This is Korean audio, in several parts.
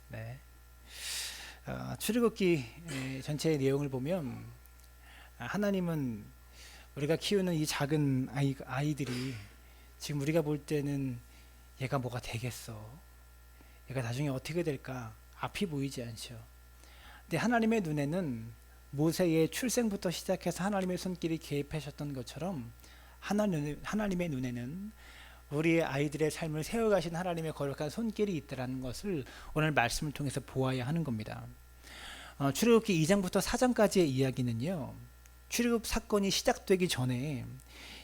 네. 출애굽기 전체의 내용을 보면 하나님은 우리가 키우는 이 작은 아이들이 지금 우리가 볼 때는 얘가 뭐가 되겠어, 얘가 나중에 어떻게 될까 앞이 보이지 않죠. 근데 하나님의 눈에는 모세의 출생부터 시작해서 하나님의 손길이 개입하셨던 것처럼 하나님의 눈에는 우리의 아이들의 삶을 세워가신 하나님의 거룩한 손길이 있다는 것을 오늘 말씀을 통해서 보아야 하는 겁니다. 출애굽기 2장부터 4장까지의 이야기는요, 출애굽 사건이 시작되기 전에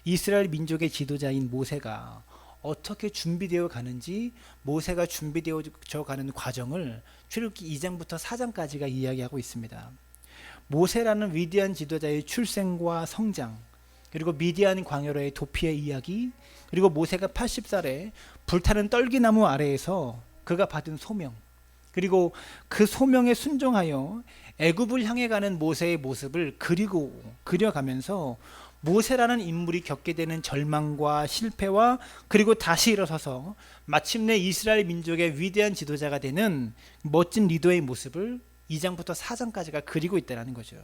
이스라엘 민족의 지도자인 모세가 어떻게 준비되어 가는지, 모세가 준비되어 가는 과정을 출애굽기 2장부터 4장까지가 이야기하고 있습니다. 모세라는 위대한 지도자의 출생과 성장, 그리고 미디안 광야로의 도피의 이야기, 그리고 모세가 80살에 불타는 떨기나무 아래에서 그가 받은 소명, 그리고 그 소명에 순종하여 애굽을 향해 가는 모세의 모습을 그려가면서 모세라는 인물이 겪게 되는 절망과 실패와 그리고 다시 일어서서 마침내 이스라엘 민족의 위대한 지도자가 되는 멋진 리더의 모습을 2장부터 4장까지가 그리고 있다는 거죠.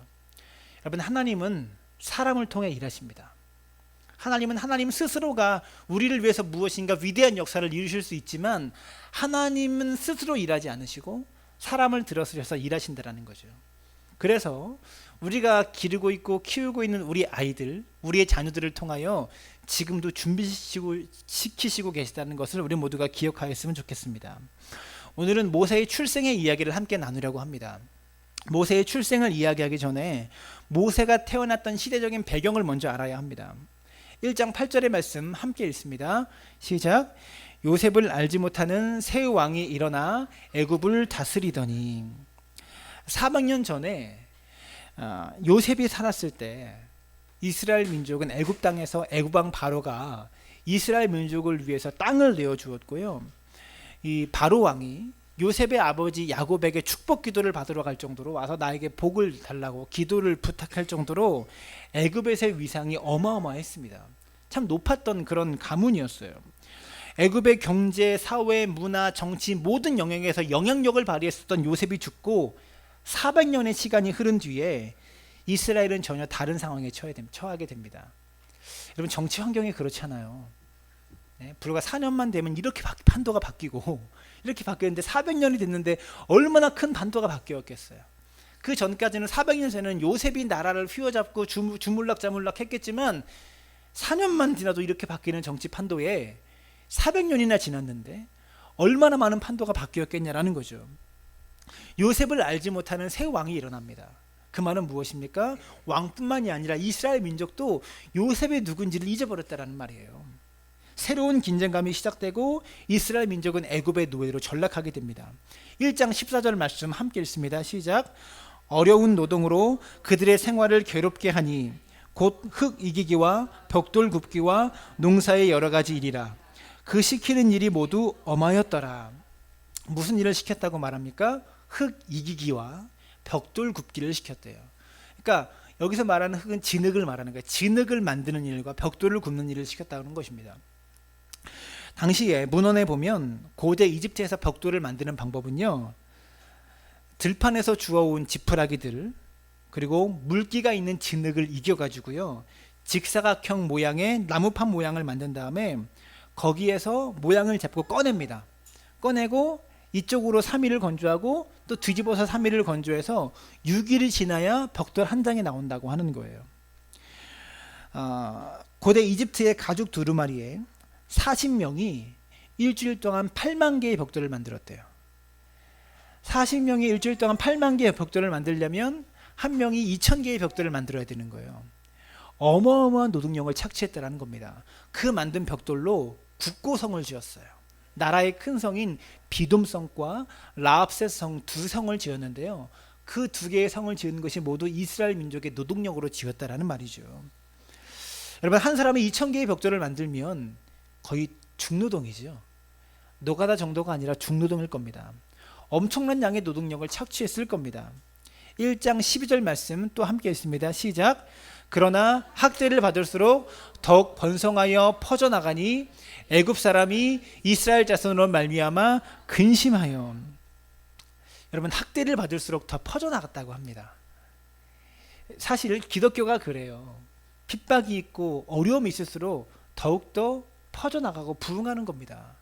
여러분, 하나님은 사람을 통해 일하십니다. 하나님은 하나님 스스로가 우리를 위해서 무엇인가 위대한 역사를 이루실 수 있지만, 하나님은 스스로 일하지 않으시고 사람을 들어서셔서 일하신다는 거죠. 그래서 우리가 기르고 있고 키우고 있는 우리 아이들, 우리의 자녀들을 통하여 지금도 준비시키시고 계시다는 것을 우리 모두가 기억하였으면 좋겠습니다. 오늘은 모세의 출생의 이야기를 함께 나누려고 합니다. 모세의 출생을 이야기하기 전에 모세가 태어났던 시대적인 배경을 먼저 알아야 합니다. 1장 8절의 말씀 함께 읽습니다. 시작. 요셉을 알지 못하는 새 왕이 일어나 애굽을 다스리더니. 400년 전에 요셉이 살았을 때 이스라엘 민족은 애굽 땅에서 애굽 왕 바로가 이스라엘 민족을 위해서 땅을 내어 주었고요, 이 바로 왕이 요셉의 아버지 야곱에게 축복 기도를 받으러 갈 정도로 와서 나에게 복을 달라고 기도를 부탁할 정도로 애굽에서의 위상이 어마어마했습니다. 참 높았던 그런 가문이었어요. 애굽의 경제, 사회, 문화, 정치 모든 영역에서 영향력을 발휘했었던 요셉이 죽고 400년의 시간이 흐른 뒤에 이스라엘은 전혀 다른 상황에 처하게 됩니다. 여러분, 정치 환경이 그렇잖아요. 불과 4년만 되면 이렇게 판도가 바뀌고 이렇게 바뀌었는데 400년이 됐는데 얼마나 큰 판도가 바뀌었겠어요. 그 전까지는 400년 전에는 요셉이 나라를 휘어잡고 주물락자물락 했겠지만 4년만 지나도 이렇게 바뀌는 정치 판도에 400년이나 지났는데 얼마나 많은 판도가 바뀌었겠냐라는 거죠. 요셉을 알지 못하는 새 왕이 일어납니다. 그 말은 무엇입니까? 왕뿐만이 아니라 이스라엘 민족도 요셉이 누군지를 잊어버렸다라는 말이에요. 새로운 긴장감이 시작되고 이스라엘 민족은 애굽의 노예로 전락하게 됩니다. 1장 14절 말씀 함께 읽습니다. 시작. 어려운 노동으로 그들의 생활을 괴롭게 하니 곧 흙 이기기와 벽돌 굽기와 농사의 여러 가지 일이라. 그 시키는 일이 모두 엄하였더라. 무슨 일을 시켰다고 말합니까? 흙 이기기와 벽돌 굽기를 시켰대요. 그러니까 여기서 말하는 흙은 진흙을 말하는 거예요. 진흙을 만드는 일과 벽돌을 굽는 일을 시켰다는 것입니다. 당시에 문헌에 보면 고대 이집트에서 벽돌을 만드는 방법은요, 들판에서 주워온 지푸라기들 그리고 물기가 있는 진흙을 이겨가지고요, 직사각형 모양의 나무판 모양을 만든 다음에 거기에서 모양을 잡고 꺼냅니다. 꺼내고 이쪽으로 3일을 건조하고 또 뒤집어서 3일을 건조해서 6일이 지나야 벽돌 한 장이 나온다고 하는 거예요. 고대 이집트의 가죽 두루마리에 40명이 일주일 동안 8만 개의 벽돌을 만들었대요. 40명이 일주일 동안 8만 개의 벽돌을 만들려면 한 명이 2,000개의 벽돌을 만들어야 되는 거예요. 어마어마한 노동력을 착취했다는 겁니다. 그 만든 벽돌로 국고성을 지었어요. 나라의 큰 성인 비돔성과 라합셋 성 두 성을 지었는데요, 그 두 개의 성을 지은 것이 모두 이스라엘 민족의 노동력으로 지었다라는 말이죠. 여러분, 한 사람이 2,000개의 벽돌을 만들면 거의 중노동이죠. 노가다 정도가 아니라 중노동일 겁니다. 엄청난 양의 노동력을 착취했을 겁니다. 1장 12절 말씀 또 함께 읽습니다. 시작. 그러나 학대를 받을수록 더욱 번성하여 퍼져나가니 애굽 사람이 이스라엘 자손으로 말미암아 근심하여. 여러분, 학대를 받을수록 더 퍼져나갔다고 합니다. 사실 기독교가 그래요. 핍박이 있고 어려움이 있을수록 더욱더 퍼져나가고 부흥하는 겁니다.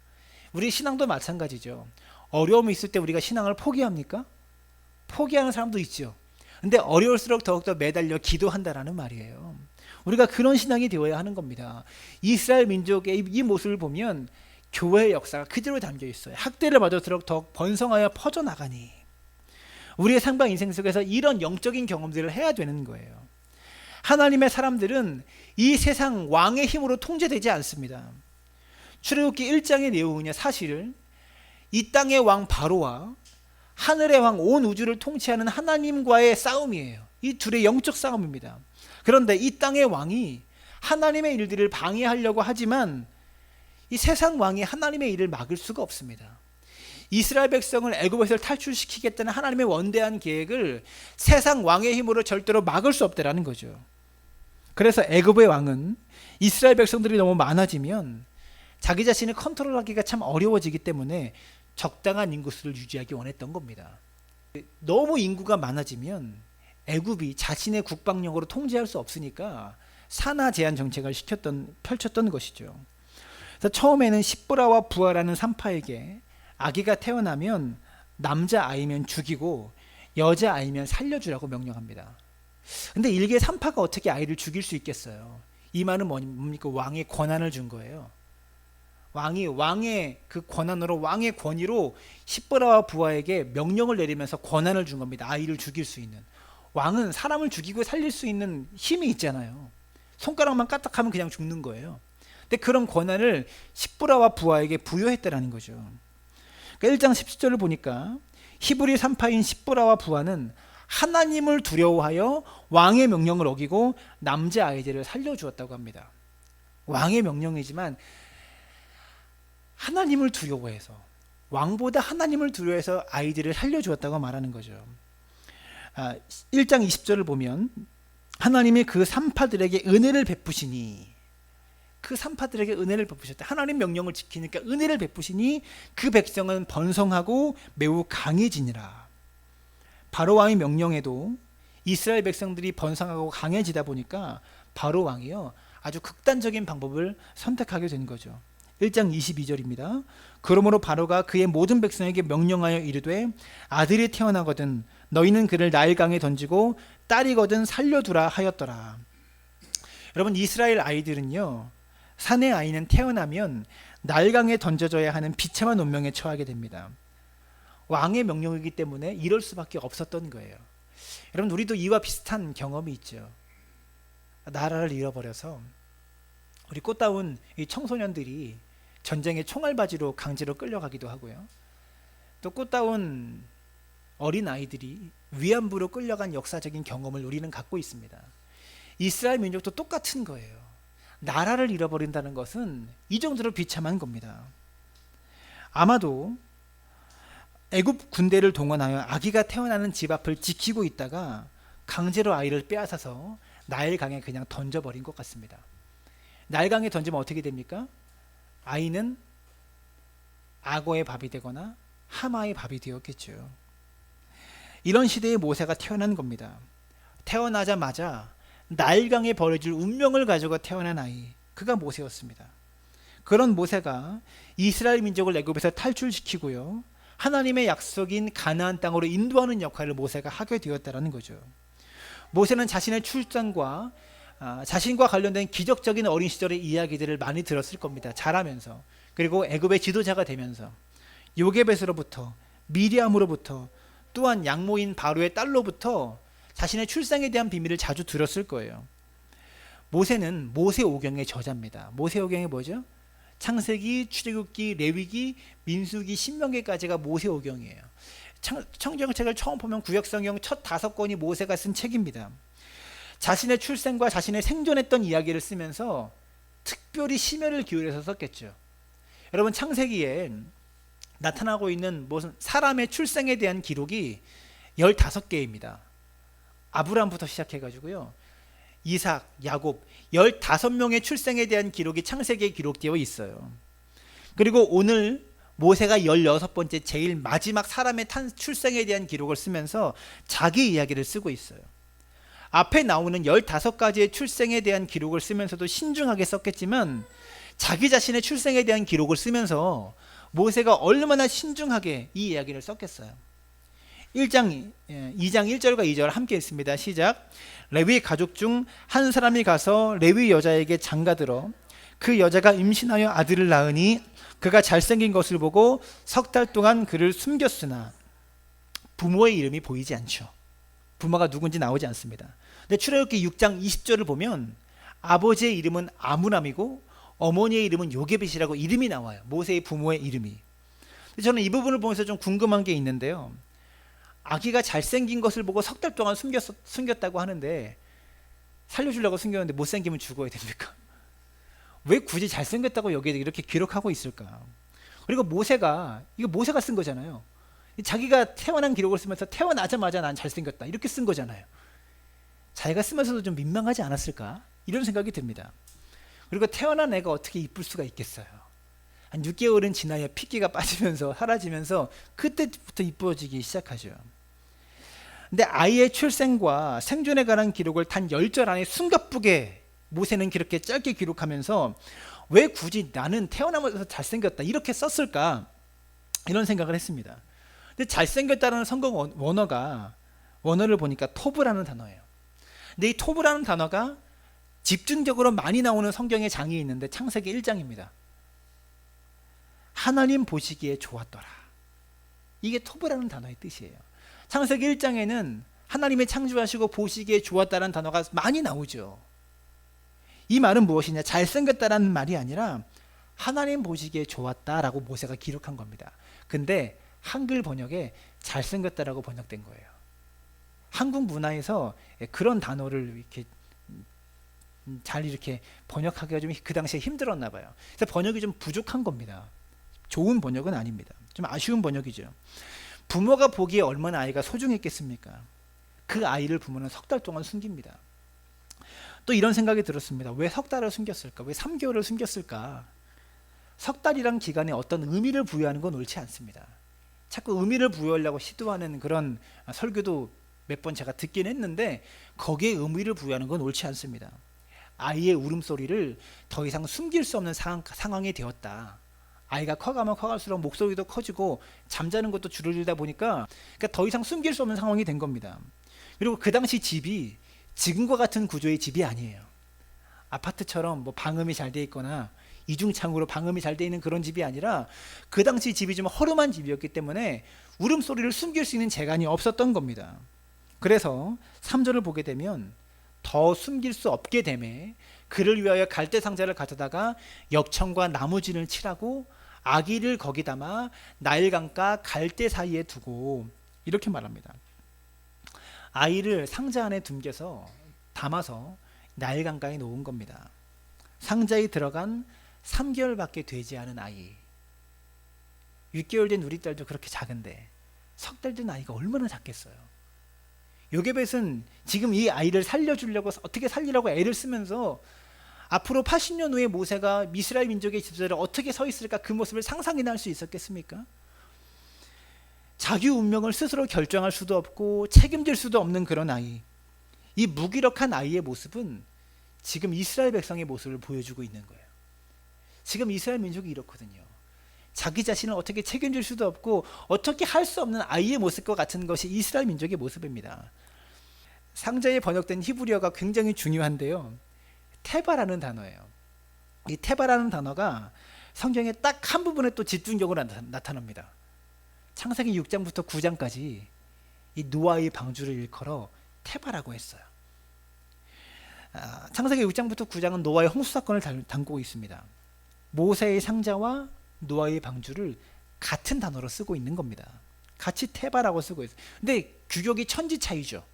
우리 신앙도 마찬가지죠. 어려움이 있을 때 우리가 신앙을 포기합니까? 포기하는 사람도 있죠. 근데 어려울수록 더욱더 매달려 기도한다라는 말이에요. 우리가 그런 신앙이 되어야 하는 겁니다. 이스라엘 민족의 이 모습을 보면 교회의 역사가 그대로 담겨 있어요. 학대를 받을수록 더욱 번성하여 퍼져나가니. 우리의 상방 인생 속에서 이런 영적인 경험들을 해야 되는 거예요. 하나님의 사람들은 이 세상 왕의 힘으로 통제되지 않습니다. 출애굽기 1장의 내용은요, 사실 이 땅의 왕 바로와 하늘의 왕 온 우주를 통치하는 하나님과의 싸움이에요. 이 둘의 영적 싸움입니다. 그런데 이 땅의 왕이 하나님의 일들을 방해하려고 하지만 이 세상 왕이 하나님의 일을 막을 수가 없습니다. 이스라엘 백성을 애굽에서 탈출시키겠다는 하나님의 원대한 계획을 세상 왕의 힘으로 절대로 막을 수 없다라는 거죠. 그래서 애굽의 왕은 이스라엘 백성들이 너무 많아지면 자기 자신을 컨트롤하기가 참 어려워지기 때문에 적당한 인구수를 유지하기 원했던 겁니다. 너무 인구가 많아지면 애굽이 자신의 국방력으로 통제할 수 없으니까 산하 제한 정책을 펼쳤던 것이죠. 그래서 처음에는 십브라와 부하라는 산파에게 아기가 태어나면 남자 아이면 죽이고 여자 아이면 살려주라고 명령합니다. 근데 일개 산파가 어떻게 아이를 죽일 수 있겠어요? 이 말은 뭡니까? 왕의 권한을 준 거예요. 왕이 왕의 그 권한으로, 왕의 권위로 십브라와 부하에게 명령을 내리면서 권한을 준 겁니다. 아이를 죽일 수 있는. 왕은 사람을 죽이고 살릴 수 있는 힘이 있잖아요. 손가락만 까딱하면 그냥 죽는 거예요. 근데 그런 권한을 십브라와 부하에게 부여했다라는 거죠. 그러니까 1장 17절을 보니까 히브리 산파인 십브라와 부하는 하나님을 두려워하여 왕의 명령을 어기고 남자 아이들을 살려주었다고 합니다. 왕의 명령이지만 하나님을 두려워해서, 왕보다 하나님을 두려워해서 아이들을 살려주었다고 말하는 거죠. 1장 20절을 보면 하나님이 그 산파들에게 은혜를 베푸시니, 그 산파들에게 은혜를 베푸셨다. 하나님 명령을 지키니까 은혜를 베푸시니 그 백성은 번성하고 매우 강해지니라. 바로 왕의 명령에도 이스라엘 백성들이 번성하고 강해지다 보니까 바로 왕이요, 아주 극단적인 방법을 선택하게 된 거죠. 1장 22절입니다. 그러므로 바로가 그의 모든 백성에게 명령하여 이르되 아들이 태어나거든 너희는 그를 나일강에 던지고 딸이거든 살려두라 하였더라. 여러분, 이스라엘 아이들은요, 산의 아이는 태어나면 나일강에 던져져야 하는 비참한 운명에 처하게 됩니다. 왕의 명령이기 때문에 이럴 수밖에 없었던 거예요. 여러분, 우리도 이와 비슷한 경험이 있죠. 나라를 잃어버려서 우리 꽃다운 이 청소년들이 전쟁의 총알바지로 강제로 끌려가기도 하고요. 또 꽃다운 어린 아이들이 위안부로 끌려간 역사적인 경험을 우리는 갖고 있습니다. 이스라엘 민족도 똑같은 거예요. 나라를 잃어버린다는 것은 이 정도로 비참한 겁니다. 아마도 애굽 군대를 동원하여 아기가 태어나는 집 앞을 지키고 있다가 강제로 아이를 빼앗아서 나일강에 그냥 던져버린 것 같습니다. 나일강에 던지면 어떻게 됩니까? 아이는 악어의 밥이 되거나 하마의 밥이 되었겠죠. 이런 시대에 모세가 태어난 겁니다. 태어나자마자 나일강에 버려질 운명을 가지고 태어난 아이, 그가 모세였습니다. 그런 모세가 이스라엘 민족을 애굽에서 탈출시키고요, 하나님의 약속인 가나안 땅으로 인도하는 역할을 모세가 하게 되었다는 거죠. 모세는 자신의 출산과 자신과 관련된 기적적인 어린 시절의 이야기들을 많이 들었을 겁니다. 자라면서, 그리고 애굽의 지도자가 되면서 요게벳으로부터, 미리암으로부터, 또한 양모인 바로의 딸로부터 자신의 출생에 대한 비밀을 자주 들었을 거예요. 모세는 모세오경의 저자입니다. 모세오경이 뭐죠? 창세기, 출애굽기, 레위기, 민수기, 신명기까지가 모세오경이에요. 성경책을 처음 보면 구약성경 첫 5권이 모세가 쓴 책입니다. 자신의 출생과 자신의 생존했던 이야기를 쓰면서 특별히 심혈을 기울여서 썼겠죠. 여러분, 창세기에 나타나고 있는 무슨 사람의 출생에 대한 기록이 15개입니다. 아브라함부터 시작해가지고요, 이삭, 야곱 15명의 출생에 대한 기록이 창세기에 기록되어 있어요. 그리고 오늘 모세가 16번째 제일 마지막 사람의 출생에 대한 기록을 쓰면서 자기 이야기를 쓰고 있어요. 앞에 나오는 15가지의 출생에 대한 기록을 쓰면서도 신중하게 썼겠지만 자기 자신의 출생에 대한 기록을 쓰면서 모세가 얼마나 신중하게 이 이야기를 썼겠어요. 2장 1절과 2절 함께 읽습니다. 시작. 레위 가족 중 한 사람이 가서 레위 여자에게 장가들어 그 여자가 임신하여 아들을 낳으니 그가 잘생긴 것을 보고 석 달 동안 그를 숨겼으나 부모의 이름이 보이지 않죠. 부모가 누군지 나오지 않습니다. 근데 출애굽기 6장 20절을 보면 아버지의 이름은 아므람이고 어머니의 이름은 요게벳이라고 이름이 나와요. 모세의 부모의 이름이. 근데 저는 이 부분을 보면서 좀 궁금한 게 있는데요. 아기가 잘생긴 것을 보고 석 달 동안 숨겼다고 하는데 살려주려고 숨겼는데 못생기면 죽어야 됩니까? 왜 굳이 잘생겼다고 여기에 이렇게 기록하고 있을까? 그리고 모세가 쓴 거잖아요. 자기가 태어난 기록을 쓰면서 태어나자마자 난 잘생겼다 이렇게 쓴 거잖아요. 자기가 쓰면서도 좀 민망하지 않았을까? 이런 생각이 듭니다. 그리고 태어난 애가 어떻게 이쁠 수가 있겠어요? 한 6개월은 지나야 핏기가 빠지면서 사라지면서 그때부터 이뻐지기 시작하죠. 근데 아이의 출생과 생존에 관한 기록을 단 10절 안에 숨가쁘게 모세는 그렇게 짧게 기록하면서 왜 굳이 나는 태어나면서 잘생겼다 이렇게 썼을까? 이런 생각을 했습니다. 근데 잘생겼다는 성경 원어를 보니까 토브라는 단어예요. 근데 이 토브라는 단어가 집중적으로 많이 나오는 성경의 장이 있는데 창세기 1장입니다. 하나님 보시기에 좋았더라. 이게 토브라는 단어의 뜻이에요. 창세기 1장에는 하나님이 창조하시고 보시기에 좋았다는 단어가 많이 나오죠. 이 말은 무엇이냐? 잘생겼다라는 말이 아니라 하나님 보시기에 좋았다라고 모세가 기록한 겁니다. 근데 한글 번역에 잘생겼다라고 번역된 거예요. 한국 문화에서 그런 단어를 이렇게 잘 이렇게 번역하기가 좀 그 당시에 힘들었나 봐요. 그래서 번역이 좀 부족한 겁니다. 좋은 번역은 아닙니다. 좀 아쉬운 번역이죠. 부모가 보기에 얼마나 아이가 소중했겠습니까? 그 아이를 부모는 석 달 동안 숨깁니다. 또 이런 생각이 들었습니다. 왜 석 달을 숨겼을까? 왜 3개월을 숨겼을까? 석 달이란 기간에 어떤 의미를 부여하는 건 옳지 않습니다. 자꾸 의미를 부여하려고 시도하는 그런 설교도 몇 번 제가 듣긴 했는데 거기에 의미를 부여하는 건 옳지 않습니다. 아이의 울음소리를 더 이상 숨길 수 없는 상황이 되었다. 아이가 커가면 커갈수록 목소리도 커지고 잠자는 것도 줄어들다 보니까 그러니까 더 이상 숨길 수 없는 상황이 된 겁니다. 그리고 그 당시 집이 지금과 같은 구조의 집이 아니에요. 아파트처럼 뭐 방음이 잘 돼 있거나 이중창으로 방음이 잘 돼 있는 그런 집이 아니라 그 당시 집이 좀 허름한 집이었기 때문에 울음소리를 숨길 수 있는 재간이 없었던 겁니다. 그래서 3절을 보게 되면 더 숨길 수 없게 되매 그를 위하여 갈대 상자를 가져다가 역청과 나무진을 칠하고 아기를 거기 담아 나일강가 갈대 사이에 두고 이렇게 말합니다. 아이를 상자 안에 담아서 나일강가에 놓은 겁니다. 상자에 들어간 3개월밖에 되지 않은 아이, 6개월 된 우리 딸도 그렇게 작은데 석 달 된 아이가 얼마나 작겠어요. 요게벳은 지금 이 아이를 살려주려고 어떻게 살리라고 애를 쓰면서 앞으로 80년 후에 모세가 이스라엘 민족의 지도자를 어떻게 서 있을까 그 모습을 상상이나 할 수 있었겠습니까? 자기 운명을 스스로 결정할 수도 없고 책임질 수도 없는 그런 아이, 이 무기력한 아이의 모습은 지금 이스라엘 백성의 모습을 보여주고 있는 거예요. 지금 이스라엘 민족이 이렇거든요. 자기 자신을 어떻게 책임질 수도 없고 어떻게 할 수 없는 아이의 모습과 같은 것이 이스라엘 민족의 모습입니다. 상자에 번역된 히브리어가 굉장히 중요한데요. 테바라는 단어예요. 이 테바라는 단어가 성경의 딱 한 부분에 또 집중적으로 나타납니다. 창세기 6장부터 9장까지 이 노아의 방주를 일컬어 테바라고 했어요. 창세기 6장부터 9장은 노아의 홍수 사건을 담고 있습니다. 모세의 상자와 노아의 방주를 같은 단어로 쓰고 있는 겁니다. 같이 테바라고 쓰고 있어요. 근데 규격이 천지 차이죠.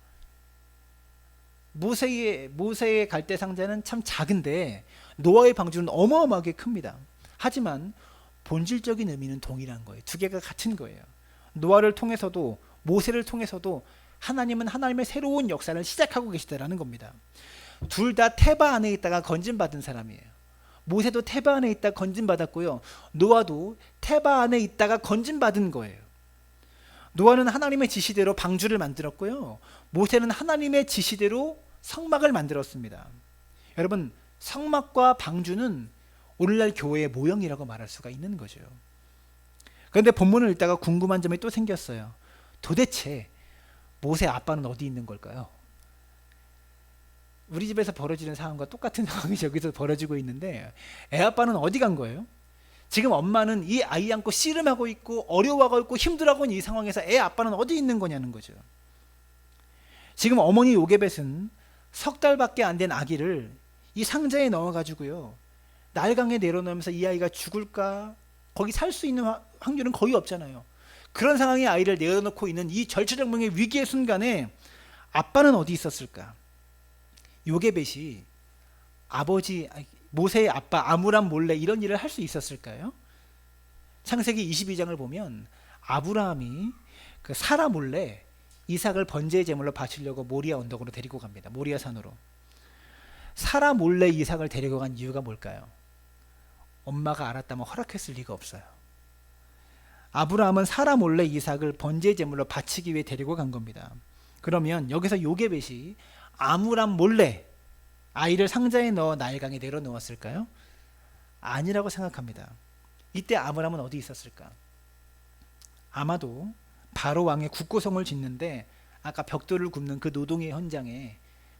모세의 갈대 상자는 참 작은데 노아의 방주는 어마어마하게 큽니다. 하지만 본질적인 의미는 동일한 거예요. 두 개가 같은 거예요. 노아를 통해서도 모세를 통해서도 하나님은 하나님의 새로운 역사를 시작하고 계시다라는 겁니다. 둘 다 테바 안에 있다가 건진받은 사람이에요. 모세도 테바 안에 있다가 건진받았고요. 노아도 테바 안에 있다가 건진받은 거예요. 노아는 하나님의 지시대로 방주를 만들었고요. 모세는 하나님의 지시대로 성막을 만들었습니다. 여러분, 성막과 방주는 오늘날 교회의 모형이라고 말할 수가 있는 거죠. 그런데 본문을 읽다가 궁금한 점이 또 생겼어요. 도대체 모세 아빠는 어디 있는 걸까요? 우리 집에서 벌어지는 상황과 똑같은 상황이 저기서 벌어지고 있는데 애 아빠는 어디 간 거예요? 지금 엄마는 이 아이 안고 씨름하고 있고 어려워하고 있고 힘들어하고 있는 이 상황에서 애 아빠는 어디 있는 거냐는 거죠. 지금 어머니 요게벳은 석 달밖에 안 된 아기를 이 상자에 넣어가지고요, 날강에 내려놓으면서 이 아이가 죽을까, 거기 살 수 있는 확률은 거의 없잖아요. 그런 상황에 아이를 내어놓고 있는 이 절체절명의 위기의 순간에 아빠는 어디 있었을까? 요게벳이 아버지 모세의 아빠 아므람 몰래 이런 일을 할 수 있었을까요? 창세기 22장을 보면 아브라함이 그 사라 몰래 이삭을 번제의 제물로 바치려고 모리아 언덕으로 데리고 갑니다. 모리아 산으로. 사라 몰래 이삭을 데리고 간 이유가 뭘까요? 엄마가 알았다면 허락했을 리가 없어요. 아브라함은 사라 몰래 이삭을 번제의 제물로 바치기 위해 데리고 간 겁니다. 그러면 여기서 요게벳이 아므람 몰래 아이를 상자에 넣어 나일강에 내려놓았을까요? 아니라고 생각합니다. 이때 아므람은 어디 있었을까? 아마도 바로 왕의 국고성을 짓는데 아까 벽돌을 굽는 그 노동의 현장에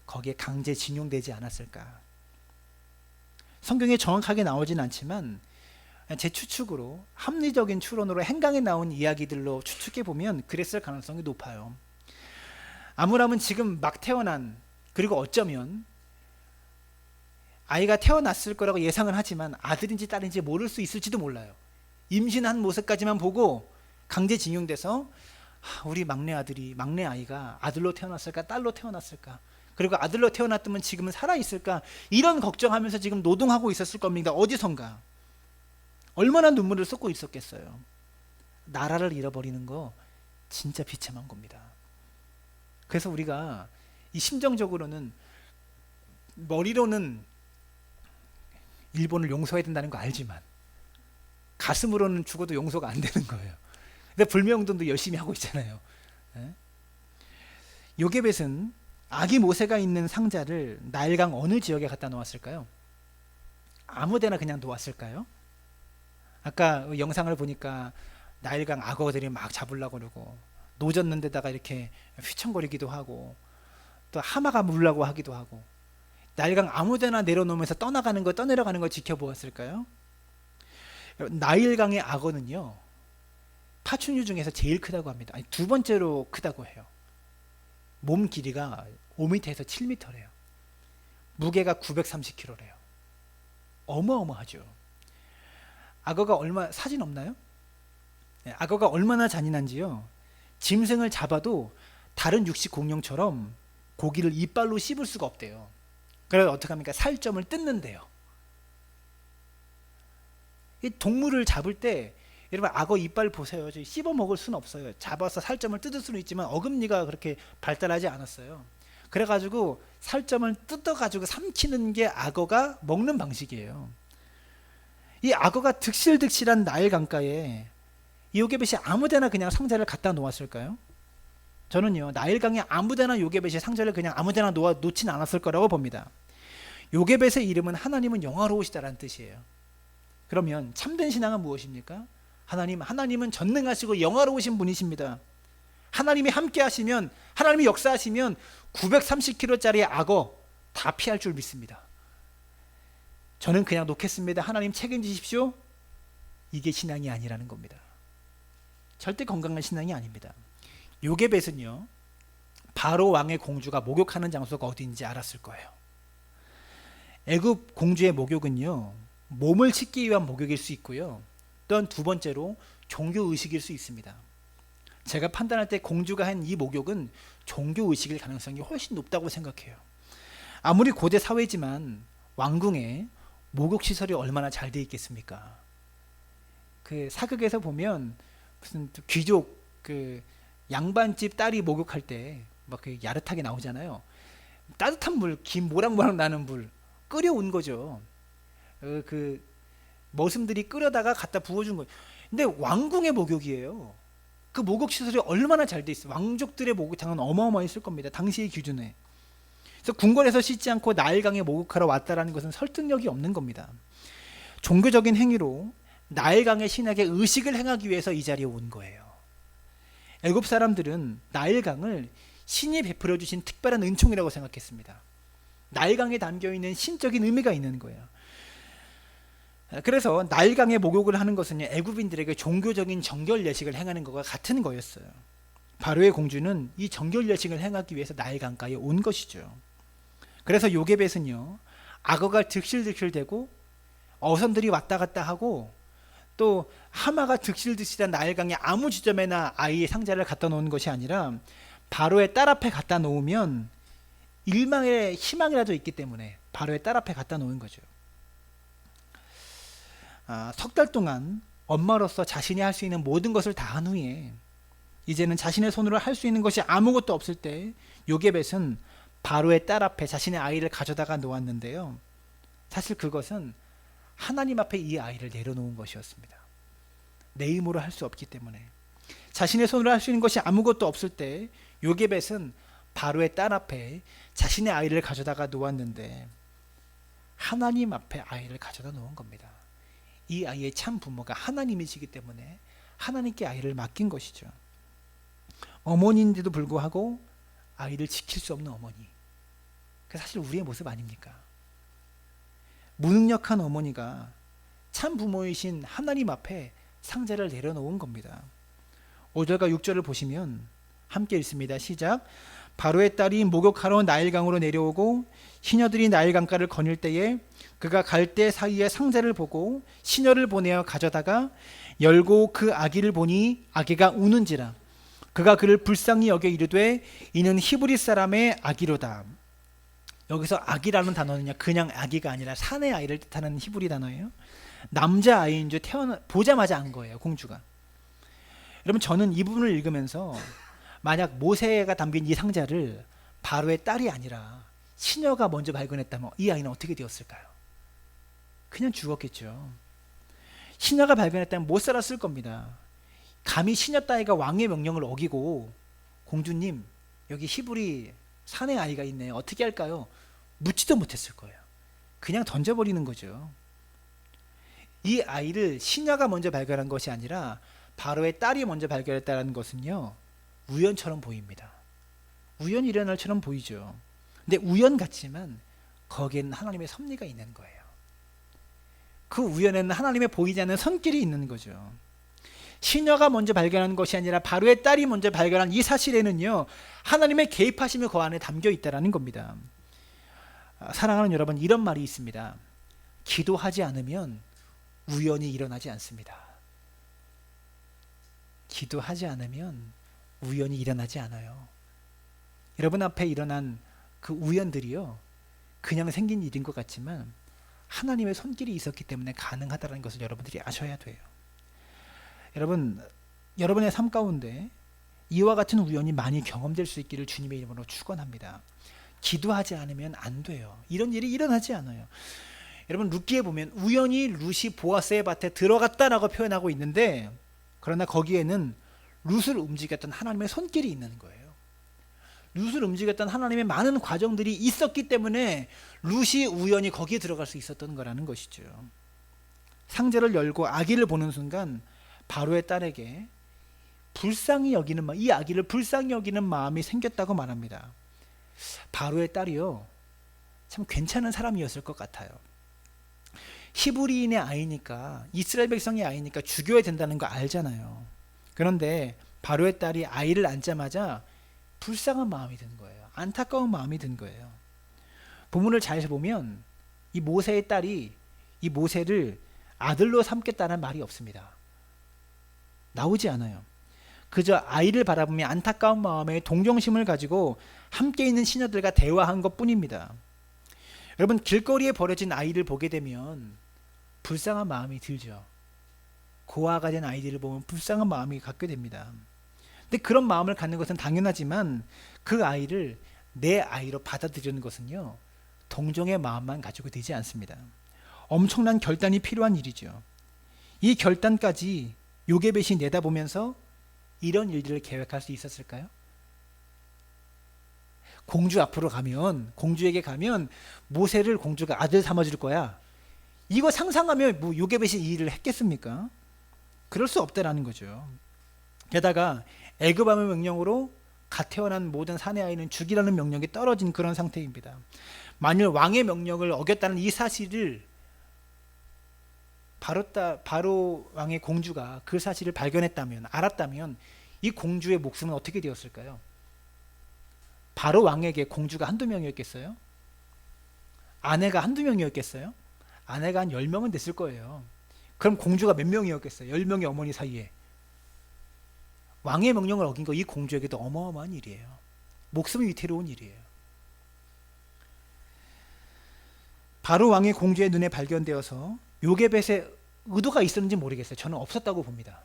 거기에 강제 징용되지 않았을까? 성경에 정확하게 나오진 않지만 제 추측으로 합리적인 추론으로 행강에 나온 이야기들로 추측해 보면 그랬을 가능성이 높아요. 아므람은 지금 막 태어난, 그리고 어쩌면 아이가 태어났을 거라고 예상은 하지만 아들인지 딸인지 모를 수 있을지도 몰라요. 임신한 모습까지만 보고 강제징용돼서 우리 막내 아들이, 막내 아이가 아들로 태어났을까 딸로 태어났을까, 그리고 아들로 태어났다면 지금은 살아있을까, 이런 걱정하면서 지금 노동하고 있었을 겁니다. 어디선가. 얼마나 눈물을 쏟고 있었겠어요. 나라를 잃어버리는 거 진짜 비참한 겁니다. 그래서 우리가 이 심정적으로는, 머리로는 일본을 용서해야 된다는 거 알지만 가슴으로는 죽어도 용서가 안 되는 거예요. 근데 불매운동도 열심히 하고 있잖아요. 요게벳은 아기 모세가 있는 상자를 나일강 어느 지역에 갖다 놓았을까요? 아무데나 그냥 놓았을까요? 아까 영상을 보니까 나일강 악어들이 막 잡으려고 그러고 노젓는 데다가 이렇게 휘청거리기도 하고 또 하마가 물라고 하기도 하고, 나일강 아무데나 내려놓으면서 떠내려가는 걸 지켜보았을까요? 나일강의 악어는요, 파충류 중에서 제일 크다고 합니다. 아니, 두 번째로 크다고 해요. 몸 길이가 5m에서 7m래요. 무게가 930kg래요. 어마어마하죠. 악어가 사진 없나요? 악어가 얼마나 잔인한지요. 짐승을 잡아도 다른 육식 공룡처럼 고기를 이빨로 씹을 수가 없대요. 그래서 어떻게 합니까? 살점을 뜯는데요. 이 동물을 잡을 때 여러분 악어 이빨 보세요. 씹어 먹을 수는 없어요. 잡아서 살점을 뜯을 수는 있지만 어금니가 그렇게 발달하지 않았어요. 그래가지고 살점을 뜯어가지고 삼키는 게 악어가 먹는 방식이에요. 이 악어가 득실득실한 나일 강가에 이 요게벳이 아무데나 그냥 상자를 갖다 놓았을까요? 저는요, 나일강에 아무데나 요게벳이 상자를 그냥 아무데나 놓진 않았을 거라고 봅니다. 요게벳의 이름은 하나님은 영화로우시다라는 뜻이에요. 그러면 참된 신앙은 무엇입니까? 하나님은 전능하시고 영화로우신 분이십니다. 하나님이 함께 하시면, 하나님이 역사하시면 930kg짜리 악어 다 피할 줄 믿습니다. 저는 그냥 놓겠습니다. 하나님 책임지십시오. 이게 신앙이 아니라는 겁니다. 절대 건강한 신앙이 아닙니다. 요게벳은요, 바로 왕의 공주가 목욕하는 장소가 어디인지 알았을 거예요. 애굽 공주의 목욕은요, 몸을 씻기 위한 목욕일 수 있고요, 또한 두 번째로 종교 의식일 수 있습니다. 제가 판단할 때 공주가 한 이 목욕은 종교 의식일 가능성이 훨씬 높다고 생각해요. 아무리 고대 사회지만 왕궁에 목욕 시설이 얼마나 잘 돼 있겠습니까? 그 사극에서 보면 무슨 귀족 그 양반집 딸이 목욕할 때 막 그 야릇하게 나오잖아요. 따뜻한 물, 김 모락모락 나는 물 끓여온 거죠. 그 머슴들이 끓여다가 갖다 부어준 거예요. 근데 왕궁의 목욕이에요. 그 목욕 시설이 얼마나 잘 돼 있어. 왕족들의 목욕탕은 어마어마했을 겁니다. 당시의 기준에. 그래서 궁궐에서 씻지 않고 나일강에 목욕하러 왔다라는 것은 설득력이 없는 겁니다. 종교적인 행위로 나일강의 신에게 의식을 행하기 위해서 이 자리에 온 거예요. 애굽 사람들은 나일강을 신이 베풀어 주신 특별한 은총이라고 생각했습니다. 나일강에 담겨 있는 신적인 의미가 있는 거예요. 그래서 나일강에 목욕을 하는 것은 애굽인들에게 종교적인 정결 예식을 행하는 것과 같은 거였어요. 바로의 공주는 이 정결 예식을 행하기 위해서 나일강가에 온 것이죠. 그래서 요게벳은요, 악어가 득실득실대고 어선들이 왔다 갔다 하고 또 하마가 득실득실한 나일강의 아무 지점에나 아이의 상자를 갖다 놓은 것이 아니라 바로의 딸 앞에 갖다 놓으면 일망의 희망이라도 있기 때문에 바로의 딸 앞에 갖다 놓은 거죠. 석 달 동안 엄마로서 자신이 할 수 있는 모든 것을 다 한 후에 이제는 자신의 손으로 할 수 있는 것이 아무것도 없을 때 요게벳은 바로의 딸 앞에 자신의 아이를 가져다가 놓았는데요. 사실 그것은 하나님 앞에 이 아이를 내려놓은 것이었습니다. 내 힘으로 할 수 없기 때문에 자신의 손으로 할 수 있는 것이 아무것도 없을 때 요게벳은 바로의 딸 앞에 자신의 아이를 가져다가 놓았는데 하나님 앞에 아이를 가져다 놓은 겁니다. 이 아이의 참 부모가 하나님이시기 때문에 하나님께 아이를 맡긴 것이죠. 어머니인데도 불구하고 아이를 지킬 수 없는 어머니. 그 사실 우리의 모습 아닙니까? 무능력한 어머니가 참 부모이신 하나님 앞에 상자를 내려놓은 겁니다. 5절과 6절을 보시면 함께 읽습니다. 시작. 바로의 딸이 목욕하러 나일강으로 내려오고 시녀들이 나일강가를 거닐 때에 그가 갈대 사이에 상자를 보고 시녀를 보내어 가져다가 열고 그 아기를 보니 아기가 우는지라. 그가 그를 불쌍히 여겨 이르되 이는 히브리 사람의 아기로다. 여기서 아기라는 단어는요, 그냥 아기가 아니라 산의 아이를 뜻하는 히브리 단어예요. 남자 아이인 줄 보자마자 안 거예요, 공주가. 여러분, 저는 이 부분을 읽으면서 만약 모세가 담긴 이 상자를 바로의 딸이 아니라 시녀가 먼저 발견했다면 이 아이는 어떻게 되었을까요? 그냥 죽었겠죠. 시녀가 발견했다면 못 살았을 겁니다. 감히 시녀 따위가 왕의 명령을 어기고 공주님, 여기 히브리 산의 아이가 있네, 어떻게 할까요? 묻지도 못했을 거예요. 그냥 던져버리는 거죠. 이 아이를 시녀가 먼저 발견한 것이 아니라 바로의 딸이 먼저 발견했다는 것은요, 우연처럼 보입니다. 우연이 일어날 처럼 보이죠. 근데 우연 같지만 거기에는 하나님의 섭리가 있는 거예요. 그 우연에는 하나님의 보이지 않는 손길이 있는 거죠. 시녀가 먼저 발견한 것이 아니라 바로의 딸이 먼저 발견한 이 사실에는요, 하나님의 개입하심이 그 안에 담겨 있다는 겁니다. 사랑하는 여러분, 이런 말이 있습니다. 기도하지 않으면 우연이 일어나지 않습니다. 기도하지 않으면 우연이 일어나지 않아요. 여러분 앞에 일어난 그 우연들이요, 그냥 생긴 일인 것 같지만 하나님의 손길이 있었기 때문에 가능하다는 것을 여러분들이 아셔야 돼요. 여러분, 여러분의 삶 가운데 이와 같은 우연이 많이 경험될 수 있기를 주님의 이름으로 축원합니다. 기도하지 않으면 안 돼요. 이런 일이 일어나지 않아요. 여러분, 룻기에 보면 우연히 룻이 보아스의 밭에 들어갔다라고 표현하고 있는데, 그러나 거기에는 룻을 움직였던 하나님의 손길이 있는 거예요. 룻을 움직였던 하나님의 많은 과정들이 있었기 때문에 룻이 우연히 거기에 들어갈 수 있었던 거라는 것이죠. 상자를 열고 아기를 보는 순간 바로의 딸에게 불쌍히 여기는 이 아기를 불쌍히 여기는 마음이 생겼다고 말합니다. 바로의 딸이요, 참 괜찮은 사람이었을 것 같아요. 히브리인의 아이니까, 이스라엘 백성의 아이니까 죽여야 된다는 거 알잖아요. 그런데 바로의 딸이 아이를 안자마자 불쌍한 마음이 든 거예요. 안타까운 마음이 든 거예요. 본문을 잘 보면 이 모세의 딸이 이 모세를 아들로 삼겠다는 말이 없습니다. 나오지 않아요. 그저 아이를 바라보며 안타까운 마음에 동정심을 가지고 함께 있는 시녀들과 대화한 것뿐입니다. 여러분, 길거리에 버려진 아이를 보게 되면 불쌍한 마음이 들죠. 고아가 된 아이들을 보면 불쌍한 마음이 갖게 됩니다. 근데 그런 마음을 갖는 것은 당연하지만 그 아이를 내 아이로 받아들이는 것은요, 동정의 마음만 가지고 되지 않습니다. 엄청난 결단이 필요한 일이죠. 이 결단까지 요게벳이 내다보면서 이런 일들을 계획할 수 있었을까요? 공주 앞으로 가면, 공주에게 가면 모세를 공주가 아들 삼아줄 거야. 이거 상상하면 뭐 요게벳이 이 일을 했겠습니까? 그럴 수 없다라는 거죠. 게다가 애굽 왕의 명령으로 갓 태어난 모든 사내 아이는 죽이라는 명령이 떨어진 그런 상태입니다. 만일 왕의 명령을 어겼다는 이 사실을 바로 왕의 공주가 그 사실을 발견했다면, 알았다면 이 공주의 목숨은 어떻게 되었을까요? 바로 왕에게 공주가 한두 명이었겠어요? 아내가 한두 명이었겠어요? 아내가 한 10명은 됐을 거예요. 그럼 공주가 몇 명이었겠어요? 10명의 어머니 사이에. 왕의 명령을 어긴 거 이 공주에게도 어마어마한 일이에요. 목숨이 위태로운 일이에요. 바로 왕의 공주의 눈에 발견되어서 요게벳의 의도가 있었는지 모르겠어요. 저는 없었다고 봅니다.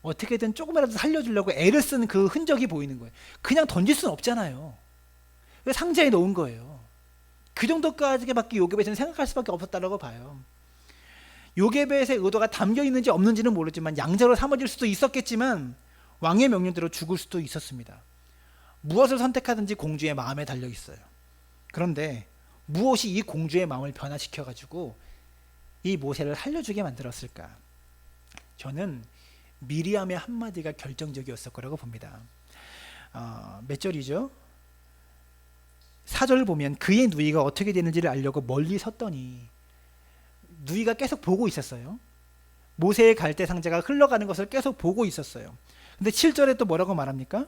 어떻게든 조금이라도 살려주려고 애를 쓰는 그 흔적이 보이는 거예요. 그냥 던질 수는 없잖아요. 상자에 넣은 거예요. 그 정도까지밖에 요게벳은 생각할 수밖에 없었다고 봐요. 요게벳의 의도가 담겨 있는지 없는지는 모르지만 양자로 삼아질 수도 있었겠지만 왕의 명령대로 죽을 수도 있었습니다. 무엇을 선택하든지 공주의 마음에 달려 있어요. 그런데 무엇이 이 공주의 마음을 변화시켜가지고 이 모세를 살려주게 만들었을까? 저는 미리암의 한마디가 결정적이었을 거라고 봅니다. 몇 절이죠? 4절 보면 그의 누이가 어떻게 되는지를 알려고 멀리 섰더니, 누이가 계속 보고 있었어요. 모세의 갈대 상자가 흘러가는 것을 계속 보고 있었어요. 근데 7절에 또 뭐라고 말합니까?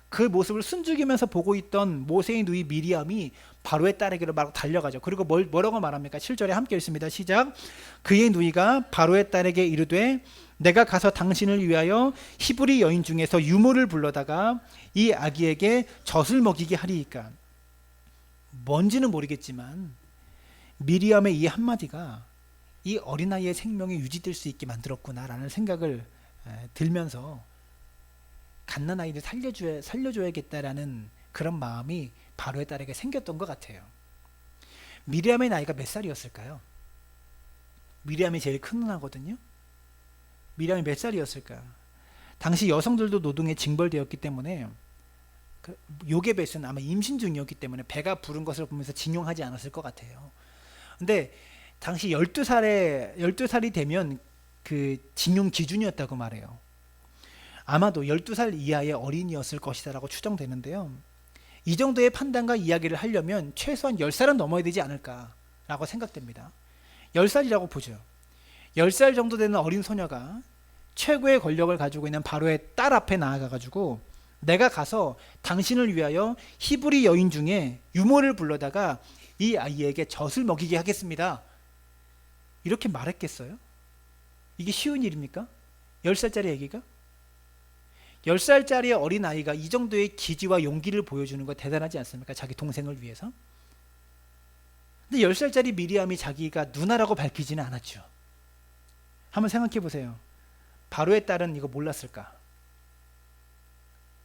그 모습을 숨죽이면서 보고 있던 모세의 누이 미리암이 바로의 딸에게로 막 달려가죠. 그리고 뭐라고 말합니까? 7절에 함께 읽습니다. 시작. 그의 누이가 바로의 딸에게 이르되 내가 가서 당신을 위하여 히브리 여인 중에서 유모를 불러다가 이 아기에게 젖을 먹이게 하리이까. 뭔지는 모르겠지만 미리암의 이 한마디가 이 어린아이의 생명이 유지될 수 있게 만들었구나라는 생각을 들면서 갓난아이를 살려줘야겠다라는 그런 마음이 바로의 딸에게 생겼던 것 같아요. 미리암의 나이가 몇 살이었을까요? 미리암이 제일 큰 누나거든요. 미리암이 몇 살이었을까? 당시 여성들도 노동에 징벌되었기 때문에 요게벳은 아마 임신 중이었기 때문에 배가 부른 것을 보면서 징용하지 않았을 것 같아요. 근데 당시 12살이 되면 그 징용 기준이었다고 말해요. 아마도 12살 이하의 어린이였을 것이다라고 추정되는데요. 이 정도의 판단과 이야기를 하려면 최소한 10살은 넘어야 되지 않을까라고 생각됩니다. 10살이라고 보죠. 10살 정도 되는 어린 소녀가 최고의 권력을 가지고 있는 바로의 딸 앞에 나아가가지고 내가 가서 당신을 위하여 히브리 여인 중에 유모를 불러다가 이 아이에게 젖을 먹이게 하겠습니다. 이렇게 말했겠어요? 이게 쉬운 일입니까? 10살짜리 애기가? 10살짜리 어린아이가 이 정도의 기지와 용기를 보여주는 거 대단하지 않습니까? 자기 동생을 위해서. 근데 10살짜리 미리암이 자기가 누나라고 밝히지는 않았죠. 한번 생각해 보세요. 바로의 딸은 이거 몰랐을까?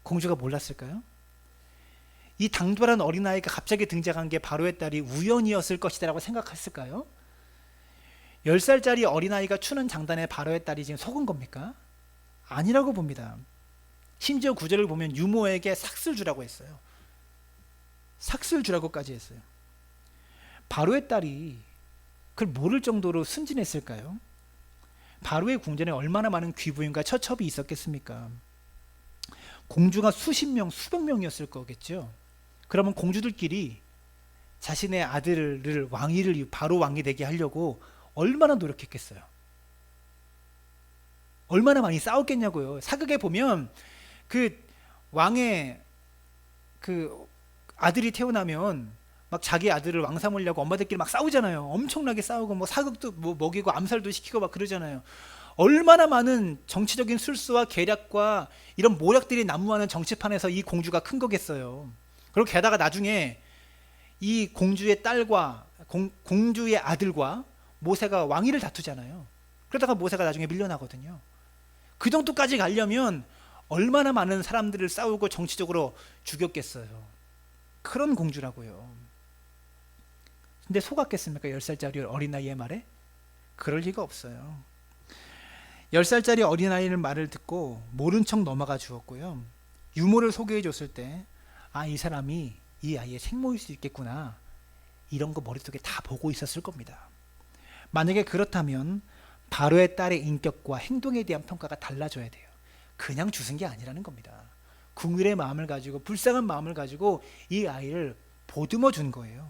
공주가 몰랐을까요? 이 당돌한 어린아이가 갑자기 등장한 게 바로의 딸이 우연이었을 것이라고 생각했을까요? 10살짜리 어린아이가 추는 장단에 바로의 딸이 지금 속은 겁니까? 아니라고 봅니다. 심지어 9절을 보면 유모에게 삭슬 주라고 했어요. 삭슬 주라고까지 했어요. 바로의 딸이 그걸 모를 정도로 순진했을까요? 바로의 궁전에 얼마나 많은 귀부인과 처첩이 있었겠습니까? 공주가 수십 명, 수백 명이었을 거겠죠. 그러면 공주들끼리 자신의 아들을 바로 왕이 되게 하려고 얼마나 노력했겠어요. 얼마나 많이 싸웠겠냐고요. 사극에 보면 그 왕의 그 아들이 태어나면 막 자기 아들을 왕 삼으려고 엄마들끼리 막 싸우잖아요. 엄청나게 싸우고 뭐 사극도 뭐 먹이고 암살도 시키고 막 그러잖아요. 얼마나 많은 정치적인 술수와 계략과 이런 모략들이 난무하는 정치판에서 이 공주가 큰 거겠어요. 그리고 게다가 나중에 이 공주의 딸과 공주의 아들과 모세가 왕위를 다투잖아요. 그러다가 모세가 나중에 밀려나거든요. 그 정도까지 가려면 얼마나 많은 사람들을 싸우고 정치적으로 죽였겠어요. 그런 공주라고요. 근데 속았겠습니까? 10살짜리 어린아이의 말에? 그럴 리가 없어요. 10살짜리 어린아이의 말을 듣고 모른 척 넘어가 주었고요. 유모를 소개해 줬을 때 이 사람이 이 아이의 생모일 수 있겠구나, 이런 거 머릿속에 다 보고 있었을 겁니다. 만약에 그렇다면 바로의 딸의 인격과 행동에 대한 평가가 달라져야 돼요. 그냥 주신 게 아니라는 겁니다. 궁일의 마음을 가지고, 불쌍한 마음을 가지고 이 아이를 보듬어 준 거예요.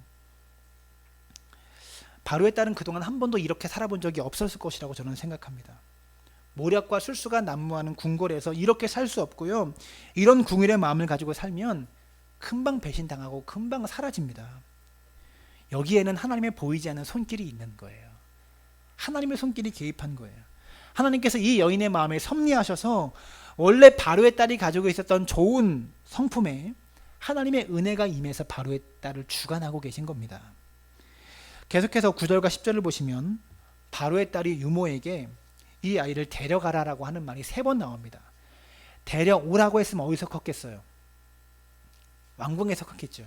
바로의 딸은 그동안 한 번도 이렇게 살아본 적이 없었을 것이라고 저는 생각합니다. 모략과 술수가 난무하는 궁궐에서 이렇게 살 수 없고요. 이런 궁일의 마음을 가지고 살면 금방 배신당하고 금방 사라집니다. 여기에는 하나님의 보이지 않는 손길이 있는 거예요. 하나님의 손길이 개입한 거예요. 하나님께서 이 여인의 마음에 섭리하셔서 원래 바로의 딸이 가지고 있었던 좋은 성품에 하나님의 은혜가 임해서 바로의 딸을 주관하고 계신 겁니다. 계속해서 9절과 10절을 보시면 바로의 딸이 유모에게 이 아이를 데려가라라고 하는 말이 3번 나옵니다. 데려오라고 했으면 어디서 컸겠어요? 왕궁에서 컸겠죠.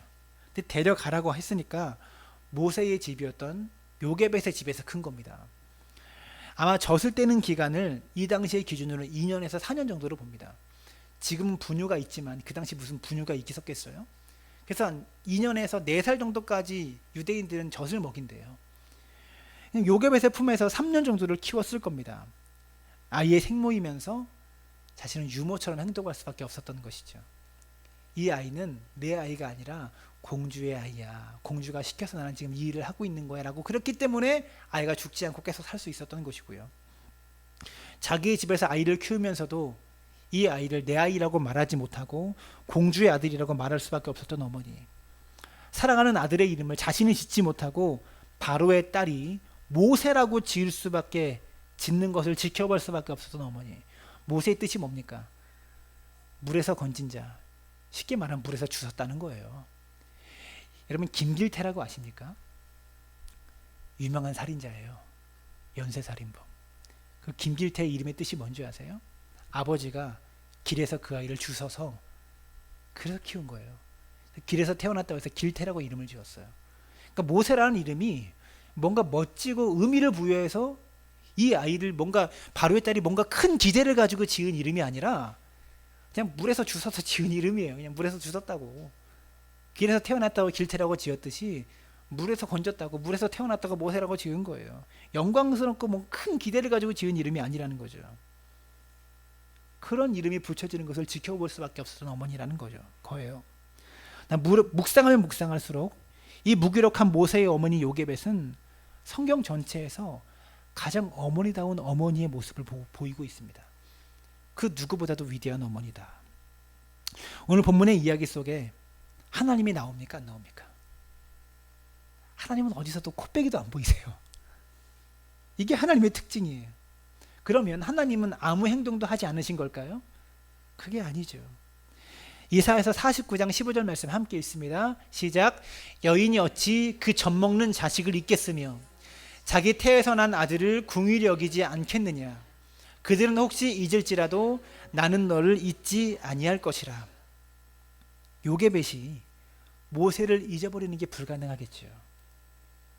근데 데려가라고 했으니까 모세의 집이었던 요게벳의 집에서 큰 겁니다. 아마 젖을 떼는 기간을 이 당시의 기준으로 2년에서 4년 정도로 봅니다. 지금은 분유가 있지만 그 당시 무슨 분유가 있겠어요? 그래서 2년에서 4살 정도까지 유대인들은 젖을 먹인대요. 요게벳의 품에서 3년 정도를 키웠을 겁니다. 아이의 생모이면서 자신은 유모처럼 행동할 수밖에 없었던 것이죠. 이 아이는 내 아이가 아니라 공주의 아이야. 공주가 시켜서 나는 지금 이 일을 하고 있는 거야 라고, 그렇기 때문에 아이가 죽지 않고 계속 살 수 있었던 것이고요. 자기의 집에서 아이를 키우면서도 이 아이를 내 아이라고 말하지 못하고 공주의 아들이라고 말할 수밖에 없었던 어머니, 사랑하는 아들의 이름을 자신이 짓지 못하고 바로의 딸이 모세라고 짓는 것을 지켜볼 수밖에 없었던 어머니. 모세의 뜻이 뭡니까? 물에서 건진 자, 쉽게 말하면 물에서 주웠다는 거예요. 여러분, 김길태라고 아십니까? 유명한 살인자예요. 연쇄살인범. 그 김길태의 이름의 뜻이 뭔지 아세요? 아버지가 길에서 그 아이를 주워서 그래서 키운 거예요. 길에서 태어났다고 해서 길태라고 이름을 지었어요. 그러니까 모세라는 이름이 뭔가 멋지고 의미를 부여해서 이 아이를 뭔가, 바로의 딸이 뭔가 큰 기대를 가지고 지은 이름이 아니라 그냥 물에서 주워서 지은 이름이에요. 그냥 물에서 주웠다고. 길에서 태어났다고 길태라고 지었듯이 물에서 건졌다고, 물에서 태어났다고 모세라고 지은 거예요. 영광스럽고 뭐 큰 기대를 가지고 지은 이름이 아니라는 거죠. 그런 이름이 붙여지는 것을 지켜볼 수밖에 없었던 어머니라는 거예요. 묵상하면 묵상할수록 이 무기력한 모세의 어머니 요게벳은 성경 전체에서 가장 어머니다운 어머니의 모습을 보이고 있습니다. 그 누구보다도 위대한 어머니다. 오늘 본문의 이야기 속에 하나님이 나옵니까? 안 나옵니까? 하나님은 어디서도 코빼기도 안 보이세요. 이게 하나님의 특징이에요. 그러면 하나님은 아무 행동도 하지 않으신 걸까요? 그게 아니죠. 이사야서 49장 15절 말씀 함께 읽습니다. 시작. 여인이 어찌 그 젖먹는 자식을 잊겠으며 자기 태에서 난 아들을 궁일히 여기지 않겠느냐. 그들은 혹시 잊을지라도 나는 너를 잊지 아니할 것이라. 요게벳이 모세를 잊어버리는 게 불가능하겠죠.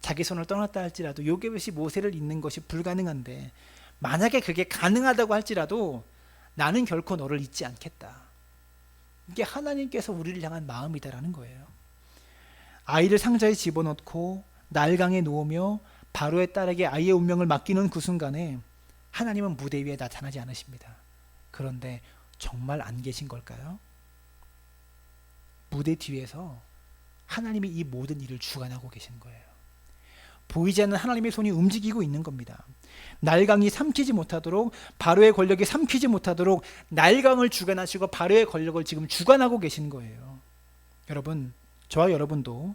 자기 손을 떠났다 할지라도 요게벳이 모세를 잊는 것이 불가능한데, 만약에 그게 가능하다고 할지라도 나는 결코 너를 잊지 않겠다. 이게 하나님께서 우리를 향한 마음이다라는 거예요. 아이를 상자에 집어넣고 날강에 놓으며 바로의 딸에게 아이의 운명을 맡기는 그 순간에 하나님은 무대 위에 나타나지 않으십니다. 그런데 정말 안 계신 걸까요? 무대 뒤에서 하나님이 이 모든 일을 주관하고 계신 거예요. 보이지 않는 하나님의 손이 움직이고 있는 겁니다. 날강이 삼키지 못하도록, 바로의 권력이 삼키지 못하도록 날강을 주관하시고 바로의 권력을 지금 주관하고 계신 거예요. 여러분, 저와 여러분도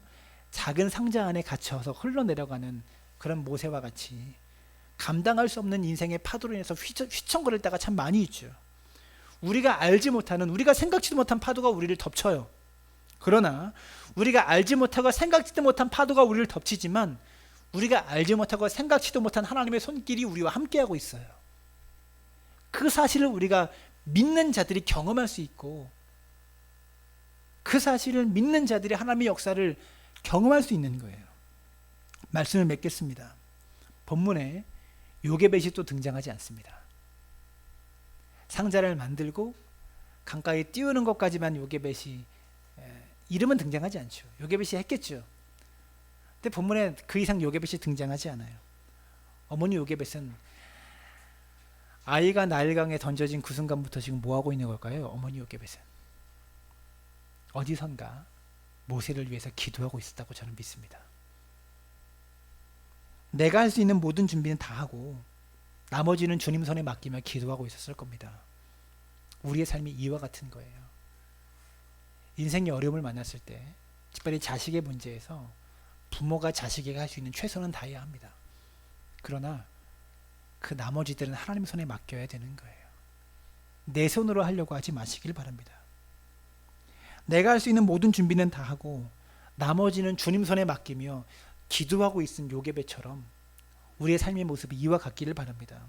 작은 상자 안에 갇혀서 흘러내려가는 그런 모세와 같이 감당할 수 없는 인생의 파도로 인해서 휘청거릴 때가 참 많이 있죠. 우리가 알지 못하는, 우리가 생각지도 못한 파도가 우리를 덮쳐요. 그러나 우리가 알지 못하고 생각지도 못한 파도가 우리를 덮치지만 우리가 알지 못하고 생각지도 못한 하나님의 손길이 우리와 함께하고 있어요. 그 사실을 우리가 믿는 자들이 경험할 수 있고, 그 사실을 믿는 자들이 하나님의 역사를 경험할 수 있는 거예요. 말씀을 맺겠습니다. 본문에 요게벳이 또 등장하지 않습니다. 상자를 만들고 강가에 띄우는 것까지만 요게벳이 이름은 등장하지 않죠. 요게벳이 했겠죠. 근데 본문에 그 이상 요게벳이 등장하지 않아요. 어머니 요게벳은 아이가 나일강에 던져진 그 순간부터 지금 뭐 하고 있는 걸까요? 어머니 요게벳은 어디선가 모세를 위해서 기도하고 있었다고 저는 믿습니다. 내가 할 수 있는 모든 준비는 다 하고 나머지는 주님 손에 맡기며 기도하고 있었을 겁니다. 우리의 삶이 이와 같은 거예요. 인생의 어려움을 만났을 때, 특별히 자식의 문제에서 부모가 자식에게 할 수 있는 최선은 다해야 합니다. 그러나 그 나머지들은 하나님 손에 맡겨야 되는 거예요. 내 손으로 하려고 하지 마시길 바랍니다. 내가 할 수 있는 모든 준비는 다 하고 나머지는 주님 손에 맡기며 기도하고 있은 요게벳처럼 우리의 삶의 모습이 이와 같기를 바랍니다.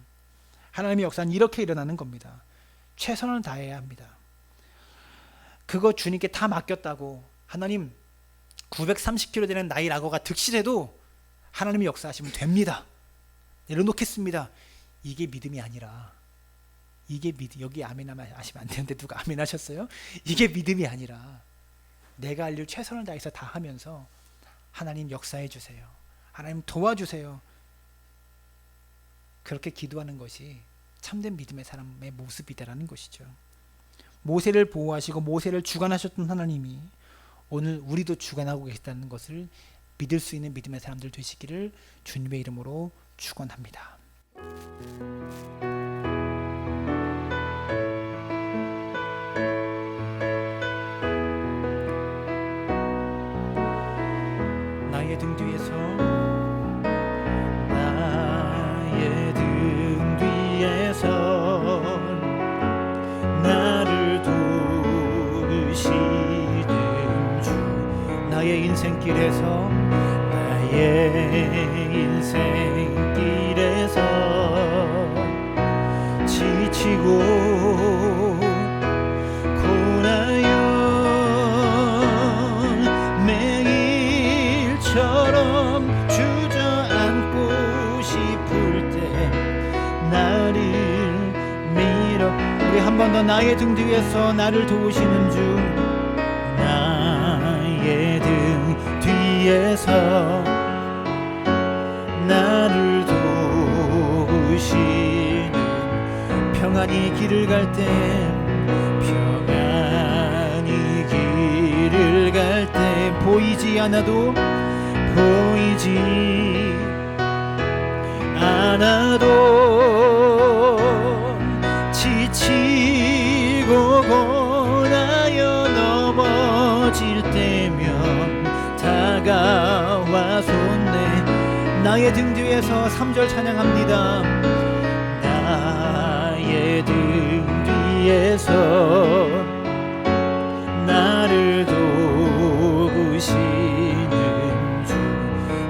하나님의 역사는 이렇게 일어나는 겁니다. 최선을 다해야 합니다. 그거 주님께 다 맡겼다고 하나님 930kg 되는 나의 악어가 득실해도 하나님이 역사하시면 됩니다. 내려놓겠습니다. 이게 믿음이 아니라, 이게 여기 아멘 하시면 안 되는데 누가 아멘 하셨어요? 이게 믿음이 아니라 내가 할 일 최선을 다해서 다 하면서 하나님 역사해 주세요. 하나님 도와주세요. 그렇게 기도하는 것이 참된 믿음의 사람의 모습이다라는 것이죠. 모세를 보호하시고 모세를 주관하셨던 하나님이 오늘 우리도 주관하고 계시다는 것을 믿을 수 있는 믿음의 사람들 되시기를 주님의 이름으로 축원합니다. 나의 등 뒤에서 나를 도우시는 주, 나의 인생길에서 지치고 고나여 매일처럼 주저앉고 싶을 때 나를 밀어, 우리 한 번 더 나의 등 뒤에서 나를 도우시는 주, 나의 등 뒤에서 나를 도우시는, 평안히 길을 갈 때, 평안히 길을 갈 때 보이지 않아도 지치고 고나여 넘어질 때면 다가와 손내, 나의 등 뒤에서 3절 찬양합니다. 나의 등 뒤에서 나를 도우시는 주,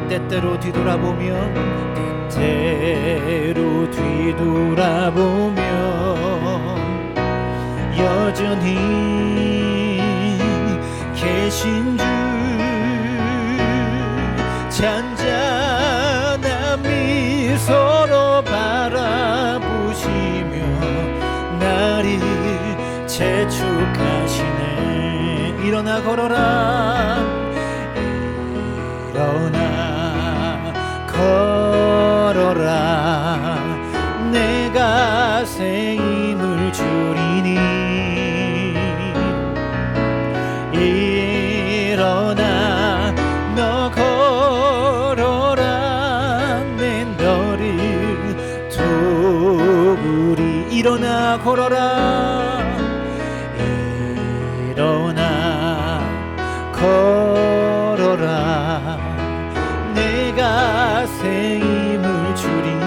때때로 뒤돌아보며 여전히 계신 주, 잔잔한 미소로 바라보시며 나를 재촉하시네. 일어나 걸어라, 일어나 걸어라, 내가 새 힘을 주리니. 일어나 너 걸어라, 내 너를 도우리. 일어나 걸어라, 일어나 걸어라, 내가 새 힘을 주리니.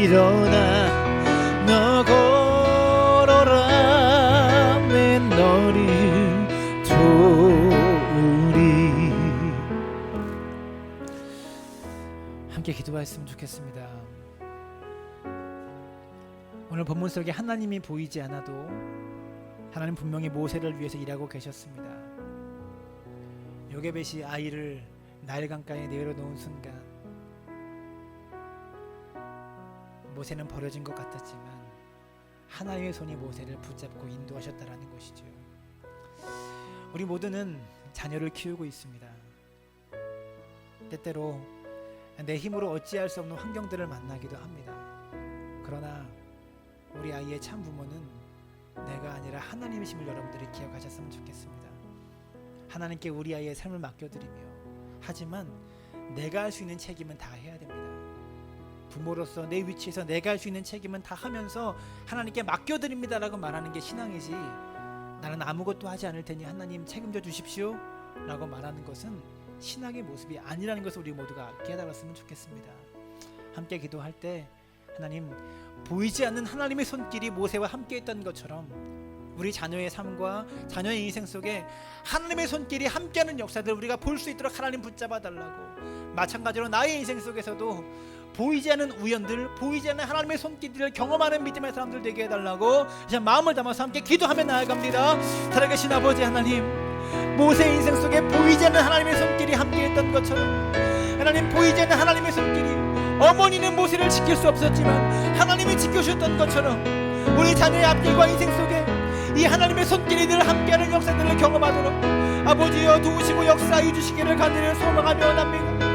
일어나 너 걸어라, 내 너를 도우리. 함께 기도하였으면 좋겠습니다. 오늘 본문 속에 하나님이 보이지 않아도 하나님 분명히 모세를 위해서 일하고 계셨습니다. 요게벳이 아이를 나일 강가에 내려놓은 순간 모세는 버려진 것 같았지만 하나님의 손이 모세를 붙잡고 인도하셨다라는 것이죠. 우리 모두는 자녀를 키우고 있습니다. 때때로 내 힘으로 어찌할 수 없는 환경들을 만나기도 합니다. 그러나 우리 아이의 참 부모는 내가 아니라 하나님이심을 여러분들이 기억하셨으면 좋겠습니다. 하나님께 우리 아이의 삶을 맡겨드리며, 하지만 내가 할 수 있는 책임은 다 해야 됩니다. 부모로서 내 위치에서 내가 할 수 있는 책임은 다 하면서 하나님께 맡겨드립니다라고 말하는 게 신앙이지, 나는 아무것도 하지 않을 테니 하나님 책임져 주십시오 라고 말하는 것은 신앙의 모습이 아니라는 것을 우리 모두가 깨달았으면 좋겠습니다. 함께 기도할 때 하나님, 보이지 않는 하나님의 손길이 모세와 함께 했던 것처럼 우리 자녀의 삶과 자녀의 인생 속에 하나님의 손길이 함께하는 역사들 우리가 볼 수 있도록 하나님 붙잡아 달라고, 마찬가지로 나의 인생 속에서도 보이지 않는 우연들, 보이지 않는 하나님의 손길을 경험하는 믿음의 사람들 되게 해달라고 이제 마음을 담아서 함께 기도하며 나아갑니다. 살아계신 아버지 하나님, 모세의 인생 속에 보이지 않는 하나님의 손길이 함께했던 것처럼, 하나님 보이지 않는 하나님의 손길이, 어머니는 모세를 지킬 수 없었지만 하나님이 지켜주셨던 것처럼 우리 자녀의 앞길과 인생 속에 이 하나님의 손길이 늘 함께하는 역사들을 경험하도록 아버지여 도우시고 역사해 주시기를 간절히 소망하며 원합니다.